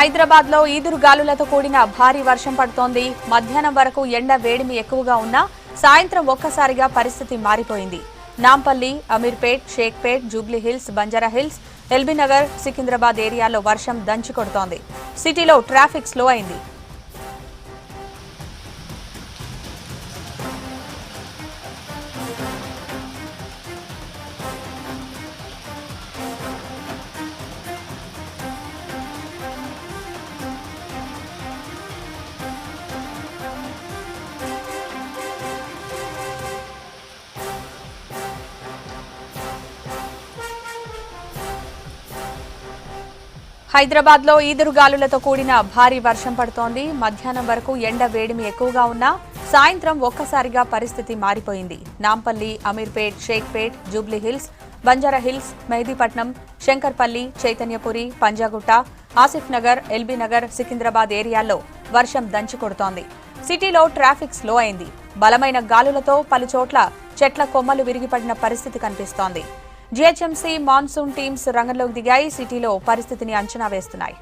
హైదరాబాద్ లో ఈదురు గాలులతో కూడిన భారీ వర్షం పడుతోంది. మధ్యాహ్నం వరకు ఎండ వేడిమి ఎక్కువగా ఉన్నా సాయంత్రం ఒక్కసారిగా పరిస్థితి మారిపోయింది. నాంపల్లి, అమీర్పేట్, షేక్పేట్, జూబ్లీహిల్స్, బంజారాహిల్స్, ఎల్బీనగర్, సికింద్రాబాద్ ఏరియాలో వర్షం దంచి కొడుతోంది. సిటీలో ట్రాఫిక్ స్లో అయింది. హైదరాబాద్ లో ఈదురు గాలులతో కూడిన భారీ వర్షం పడుతోంది. మధ్యాహ్నం వరకు ఎండ వేడిమి ఎక్కువగా ఉన్నా సాయంత్రం ఒక్కసారిగా పరిస్థితి మారిపోయింది. నాంపల్లి, అమీర్పేట్, షేక్పేట్, జూబ్లీహిల్స్, బంజారాహిల్స్, మెహదీపట్నం, శంకర్పల్లి, చైతన్యపురి, పంజాగుట్ట, ఆసిఫ్ నగర్, ఎల్బీనగర్, సికింద్రాబాద్ ఏరియాల్లో వర్షం దంచి కొడుతోంది. సిటీలో ట్రాఫిక్ స్లో అయింది. బలమైన గాలులతో పలుచోట్ల చెట్ల కొమ్మలు విరిగిపడిన పరిస్థితి కనిపిస్తోంది. జీహెచ్ఎంసీ మాన్సూన్ టీమ్స్ రంగంలోకి దిగాయి. సిటీలో పరిస్థితిని అంచనా వేస్తున్నాయి.